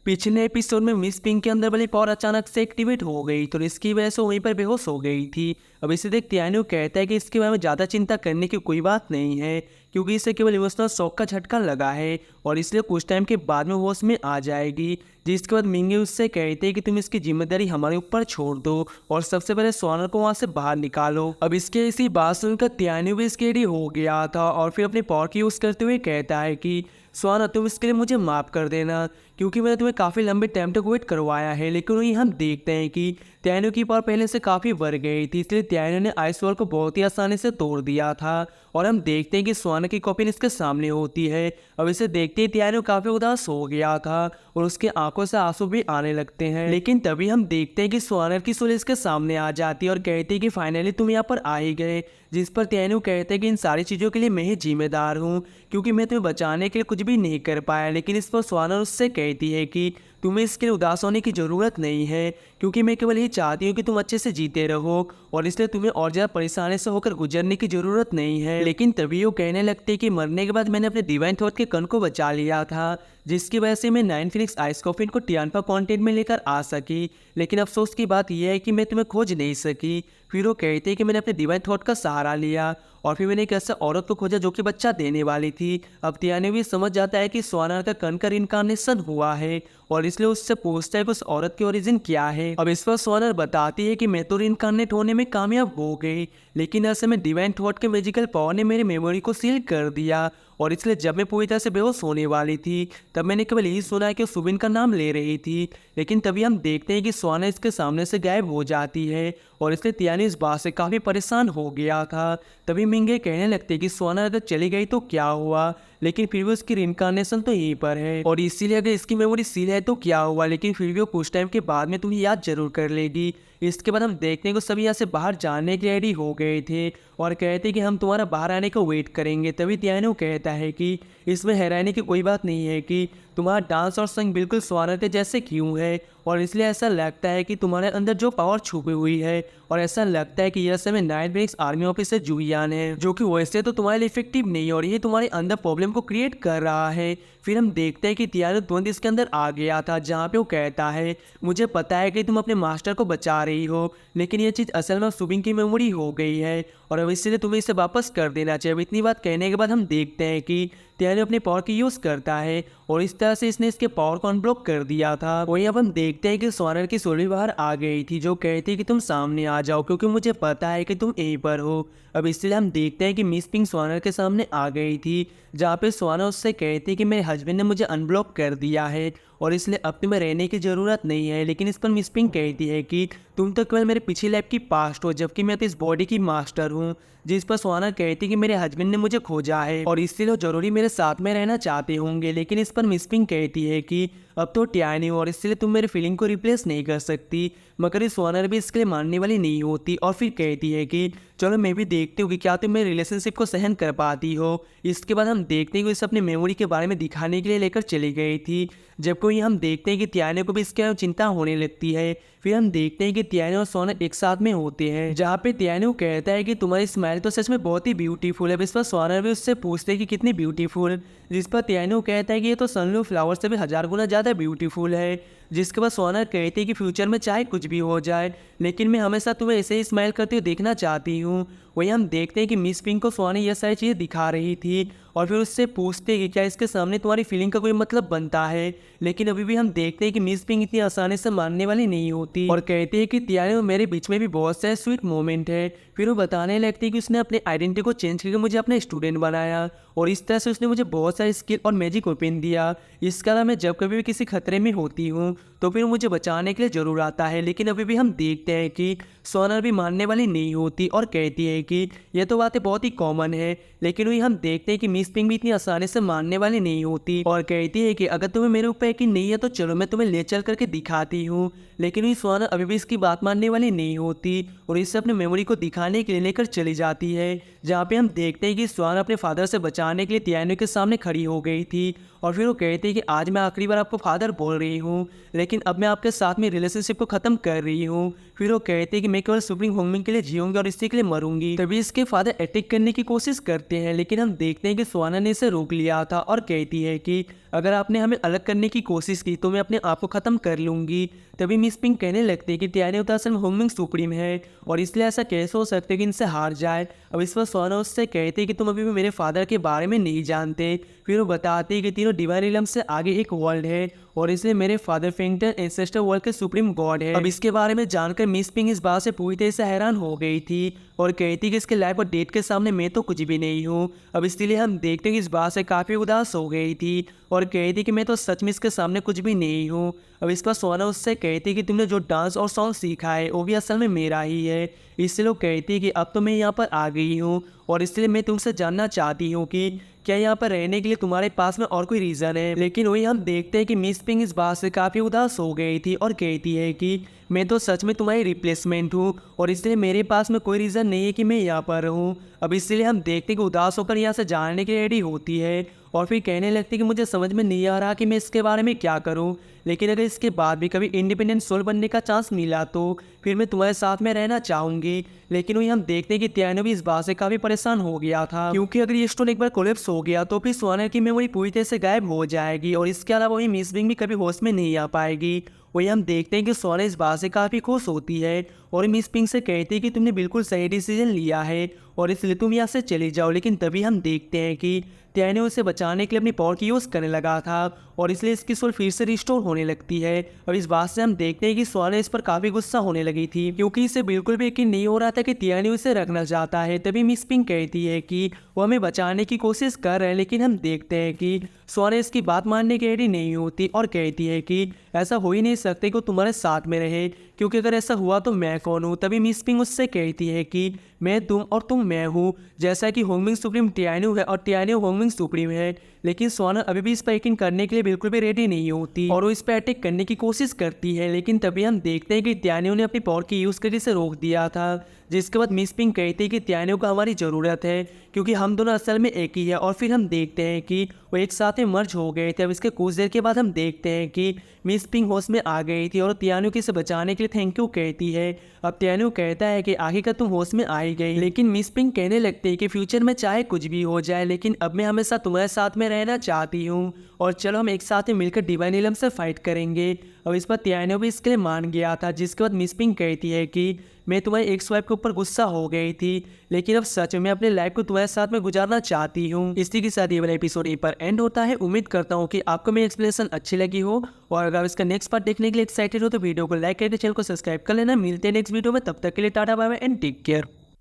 पिछले एपिसोड में miss pink के अंदर वाली पावर अचानक से एक्टिवेट हो गई तो इसकी वजह से वहीं पर बेहोश हो गई थी। अब इसे देख त्यानु कहता है कि इसके बारे में ज़्यादा चिंता करने की कोई बात नहीं है, क्योंकि इसे केवल इमोशनल शॉक का झटका लगा है और इसलिए कुछ टाइम के बाद में वो उसमें आ जाएगी। जिसके बाद मिंगे उससे कहते हैं कि तुम इसकी जिम्मेदारी हमारे ऊपर छोड़ दो और सबसे पहले सोनर को वहाँ से बाहर निकालो। अब इसके इसी बात सुनकर त्यानु भी स्केडी हो गया था और फिर अपने पावर की यूज़ करते हुए कहता है कि स्वाना तुम इसके लिए मुझे माफ़ कर देना, क्योंकि मैंने तुम्हें काफ़ी लंबे टाइम तक वेट करवाया है। लेकिन वहीं हम देखते हैं कि त्यानो की पावर पहले से काफ़ी बढ़ गई थी, इसलिए त्यानो ने आइस वॉल को बहुत ही आसानी से तोड़ दिया था। और हम देखते हैं कि स्वाना की कॉपी इसके सामने होती है। अब इसे देखते ही त्यानो काफ़ी उदास हो गया था और उसके आंखों से आंसू भी आने लगते हैं। लेकिन तभी हम देखते हैं कि स्वाना की सोल इसके सामने आ जाती है और कहती है कि फाइनली तुम यहाँ पर आ ही गए। जिस पर त्यानो कहते हैं कि इन सारी चीज़ों के लिए मैं ही जिम्मेदार हूँ, क्योंकि मैं तुम्हें बचाने के लिए कुछ भी नहीं कर पाया। लेकिन इस पर स्वाना उससे कहती है कि तुम्हें इसके लिए उदास होने की ज़रूरत नहीं है, क्योंकि मैं केवल यही चाहती हूँ कि तुम अच्छे से जीते रहो और इसलिए तुम्हें और ज़्यादा परेशानी से होकर गुजरने की ज़रूरत नहीं है। लेकिन तभी वो कहने लगते कि मरने के बाद मैंने अपने डिवाइन थॉट के कण को बचा लिया था, जिसकी वजह से मैं नाइन फिनिक्स आइस कॉफिन को टियानफा कॉन्टेंट में लेकर आ सकी। लेकिन अफसोस की बात यह है कि मैं तुम्हें खोज नहीं सकी। फिर वो कहते हैं कि मैंने अपने डिवाइन थॉट का सहारा लिया और फिर मैंने एक ऐसा औरत को खोजा जो कि बच्चा देने वाली थी। अब त्यानो भी समझ जाता है कि स्वाना का कण का इनकारनेशन हुआ है और इसलिए उससे पूछता है कि उस औरत की ओरिजिन क्या है। अब इस पर स्वानर बताती है कि मैं तो इनकारनेट होने में कामयाब हो गई, लेकिन ऐसे में डिवाइन थॉट के मैजिकल पावर ने मेरी मेमोरी को सील कर दिया और इसलिए जब मैं पूरी तरह से बेहोश होने वाली थी तब मैंने केवल यही सुना है कि सुबिन का नाम ले रही थी। लेकिन तभी हम देखते हैं कि स्वाना इसके सामने से गायब हो जाती है और इसलिए त्यानो इस बात से काफ़ी परेशान हो गया था। तभी मिंगे कहने लगते कि स्वाना अगर चली गई तो क्या हुआ, लेकिन फिर भी उसकी रिइंकार्नेशन तो यहीं पर है और इसीलिए अगर इसकी मेमोरी सील है तो क्या हुआ, लेकिन फिर भी वो कुछ टाइम के बाद में तुम्हें याद जरूर कर लेगी। इसके बाद हम देखते हैं कि सभी यहाँ से बाहर जाने के रेडी हो गए थे और कहते कि हम तुम्हारा बाहर आने का वेट करेंगे। तभी त्यानो कहता है कि इसमें हैरानी की कोई बात नहीं है कि तुम्हारा डांस और संग बिल्कुल स्वाना के जैसे क्यों है, और इसलिए ऐसा लगता है कि तुम्हारे अंदर जो पावर छुपी हुई है और ऐसा लगता है कि यह समय नाइन फिनिक्स आर्मी ऑफिसर जुइयान है, जो कि वैसे तो तुम्हारे लिए इफेक्टिव नहीं और ये तुम्हारे अंदर प्रॉब्लम को क्रिएट कर रहा है। फिर हम देखते हैं कि त्यानो तुरंत इसके अंदर आ गया था, जहाँ पे वो कहता है मुझे पता है कि तुम अपने मास्टर को बचा रही हो, लेकिन ये चीज़ असल में सुबिन की मेमोरी हो गई है और अब इसलिए तुम्हें इसे वापस कर देना चाहिए। अब इतनी बात कहने के बाद हम देखते हैं कि त्यानो अपने पावर की यूज़ करता है और इस तरह से इसने इसके पावर को अनब्लॉक कर दिया था। वहीं अब हम देखते हैं कि स्वानर की सोल बाहर आ गई थी, जो कहती कि तुम सामने आ जाओ क्योंकि मुझे पता है कि तुम यहीं पर हो। अब इसलिए हम देखते हैं कि मिस पिंक स्वानर के सामने आ गई थी, जहाँ पे स्वानर उससे कहती कि मेरे हस्बैंड ने मुझे अनब्लॉक कर दिया है और इसलिए अब तुम्हें रहने की ज़रूरत नहीं है। लेकिन इस पर मिस पिंक कहती है कि तुम तो केवल मेरे पिछली लाइफ की पास्ट हो, जबकि मैं तो इस बॉडी की मास्टर हूँ। जिस पर स्वाना कहती कि मेरे हस्बैंड ने मुझे खोजा है और इसलिए वो जरूरी मेरे साथ में रहना चाहते होंगे। लेकिन इस पर मिस पिंक कहती है कि अब तो त्यानो और इसलिए तुम मेरे फीलिंग को रिप्लेस नहीं कर सकती। मगर इस स्वानर भी इसके लिए मानने वाली नहीं होती और फिर कहती है कि चलो मैं भी देखती हूँ कि क्या तुम मेरे रिलेशनशिप को सहन कर पाती हो। इसके बाद हम देखते हैं कि इसे अपनी मेमोरी के बारे में दिखाने के लिए लेकर चली गई थी, जबकि हम देखते हैं कि त्यानो को भी इसके चिंता होने लगती है। फिर हम देखते हैं कि त्यानो और सोनर एक साथ में होते हैं, जहाँ पे त्यानो कहता है कि तुम्हारी स्माइल तो सच में बहुत ही ब्यूटीफुल है। इस पर सोनर भी उससे पूछते हैं कि कितनी ब्यूटीफुल, जिस पर त्यानो कहता है कि ये तो सनलूफ फ्लावर से भी 1000 गुना ज़्यादा ब्यूटीफुल है। जिसके बाद सोनर कहते हैं कि फ्यूचर में चाहे कुछ भी हो जाए, लेकिन मैं हमेशा तुम्हें ऐसे ही स्माइल करते हुए देखना चाहती हूँ। वहीं हम देखते हैं कि मिस पिंक को स्वाना यह सारी चीज़ें दिखा रही थी और फिर उससे पूछते हैं कि क्या इसके सामने तुम्हारी फीलिंग का कोई मतलब बनता है। लेकिन अभी भी हम देखते हैं कि मिस पिंक इतनी आसानी से मानने वाली नहीं होती और कहती है कि त्यानो मेरे बीच में भी बहुत सारे स्वीट मोमेंट है। फिर वो बताने लगती है कि उसने अपने आइडेंटिटी को चेंज करके मुझे अपना स्टूडेंट बनाया और इस तरह से उसने मुझे बहुत सारे स्किल और मैजिक ओपन दिया। इसके अलावा मैं जब कभी भी किसी खतरे में होती हूँ तो फिर मुझे बचाने के लिए जरूर आता है। लेकिन अभी भी हम देखते हैं कि सोनर भी मानने वाली नहीं होती और कहती है कि यह तो बातें बहुत ही कॉमन है। लेकिन वही हम देखते हैं कि मिस पिंक भी इतनी आसानी से मानने वाली नहीं होती और कहती है कि अगर तुम्हें मेरे ऊपर यकीन नहीं है तो चलो मैं तुम्हें ले चल करके दिखाती हूँ। लेकिन वही सोनर अभी भी इसकी बात मानने वाली नहीं होती और इससे अपने मेमोरी को दिखाने के लिए लेकर चली जाती है, जहाँ पे हम देखते हैं कि सोनर अपने फादर से बचाने के लिए त्यानो के सामने खड़ी हो गई थी और फिर वो कहती है कि आज मैं आखिरी बार आपको फादर बोल रही हूँ, लेकिन अब मैं आपके साथ में रिलेशनशिप को ख़त्म कर रही हूँ। फिर वो कहते हैं कि मैं केवल सुप्रीम होमिंग के लिए जीऊंगी और इसी के लिए मरूंगी। तभी इसके फादर अटैक करने की कोशिश करते हैं, लेकिन हम देखते हैं कि सुहाना ने इसे रोक लिया था और कहती है कि अगर आपने हमें अलग करने की कोशिश की तो मैं अपने आप को ख़त्म कर लूँगी। तभी मिस पिंक कहने लगती है कि टियानो तो असल में होमिंग सुप्रीम है और इसलिए ऐसा कैसे हो सकता है कि इनसे हार जाए। अब इस पर सुहाना उससे कहते हैं कि तुम अभी भी मेरे फादर के बारे में नहीं जानते। फिर वो बताती है कि तीनों डिवाइन रिलम से आगे एक वर्ल्ड है और इसलिए मेरे फादर फेंगटन एंसेस्टर वर्ल्ड के सुप्रीम गॉड है। अब इसके बारे में जानकर मिस पिंक इस बात से पूरी तरह से हैरान हो गई थी और कहती कि इसके लाइफ और डेट के सामने मैं तो कुछ भी नहीं हूँ। अब इसलिए हम देखते हैं कि इस बात से काफ़ी उदास हो गई थी और कहती कि मैं तो सच में इसके सामने कुछ भी नहीं हूँ। अब इस पर सुहाना उससे कहती कि तुमने जो डांस और सॉन्ग सीखा है वो भी असल में मेरा ही है। इसलिए वो कहती कि अब तो मैं यहाँ पर आ गई हूँ और इसलिए मैं तुमसे जानना चाहती हूँ कि क्या यहाँ पर रहने के लिए तुम्हारे पास में और कोई रीज़न है। लेकिन वही हम देखते हैं कि मिस पिंक इस बात से काफ़ी उदास हो गई थी और कहती है कि मैं तो सच में तुम्हारी रिप्लेसमेंट हूँ और इसलिए मेरे पास में कोई रीज़न नहीं है कि मैं यहाँ पर रहूँ। अब इसलिए हम देखते हैं कि उदास होकर यहाँ से जाने के लिए रेडी होती है और फिर कहने लगती है कि मुझे समझ में नहीं आ रहा कि मैं इसके बारे में क्या करूं, लेकिन अगर इसके बाद भी कभी इंडिपेंडेंट सोल बनने का चांस मिला तो फिर मैं तुम्हारे साथ में रहना चाहूँगी। लेकिन वही हम देखते हैं कि टियानो भी इस बात से काफ़ी परेशान हो गया था, क्योंकि अगर ये स्टोन एक बार कोलैप्स हो गया तो फिर सुहाना की मेमोरी पूरी तरह से गायब हो जाएगी और इसके अलावा वही मिस बिंग भी कभी होश में नहीं आ पाएगी। वही हम देखते हैं कि सुहाना इस बात से काफ़ी खुश होती है और मिस पिंक से कहती है कि तुमने बिल्कुल सही डिसीजन लिया है और इसलिए तुम यहाँ से चले जाओ। लेकिन तभी हम देखते हैं कि टियानो उसे बचाने के लिए अपनी पावर की यूज़ करने लगा था और इसलिए इसकी सोल फिर से रिस्टोर होने लगती है। और इस बात से हम देखते हैं कि सुहाना इस पर काफ़ी गुस्सा होने लगी थी, क्योंकि इसे बिल्कुल भी यकीन नहीं हो रहा था कि टियानो इसे रखना चाहता है। तभी मिस पिंक कहती है कि वो हमें बचाने की कोशिश कर रहे हैं, लेकिन हम देखते हैं कि सुहाना इसकी बात मानने की रेडी नहीं होती और कहती है कि ऐसा हो ही नहीं सकता कि वो तुम्हारे साथ में रहे, क्योंकि अगर ऐसा हुआ तो मैं कौन हूँ। तभी मिस पिंक उससे कहती है कि मैं तुम और तुम मैं हूँ, जैसा कि होमिंग सुप्रीम टियानो है और टियानो होमिंग सुप्रीम है। लेकिन सुहाना अभी भी इस पर यकीन करने के लिए बिल्कुल भी रेडी नहीं होती और वो इस पर अटैक करने की कोशिश करती है। लेकिन तभी हम देखते हैं कि टियानो ने अपनी पावर की यूज़ करके इसे रोक दिया था, जिसके बाद मिस पिंक कहती है कि टियानो को हमारी ज़रूरत है क्योंकि हम दोनों असल में एक ही है। और फिर हम देखते हैं कि वो एक साथ में मर्ज हो गए थे। अब इसके कुछ देर के बाद हम देखते हैं कि मिस पिंक होश में आ गई थी और टियानो की इसे बचाने के लिए थैंक यू कहती है। अब टियानो कहता है कि आखिरकार तुम होश में आ ही गई। लेकिन मिस पिंक कहने लगती है कि फ्यूचर में चाहे कुछ भी हो जाए, लेकिन अब मैं हमेशा तुम्हारे साथ में रहना चाहती हूँ और चलो हम एक साथ में मिलकर डिवाइन इलम से फाइट करेंगे। अब इस पर टियानो भी इसके लिए मान गया था, जिसके बाद मिस पिंक कहती है कि मैं तुम्हारी एक्स वाइफ के ऊपर गुस्सा हो गई थी, लेकिन अब सच में अपने लाइफ को तुम्हारे साथ में गुजारना चाहती हूँ। इसी के साथ ये वाला एपिसोड यहीं पर एंड होता है। उम्मीद करता हूँ कि आपको मेरी एक्सप्लेनेशन अच्छी लगी हो और अगर इसका नेक्स्ट पार्ट देखने के लिए एक्साइटेड हो तो वीडियो को लाइक करके चैनल को सब्सक्राइब कर लेना। मिलते हैं नेक्स्ट वीडियो में, तब तक के लिए tata bye bye and take care.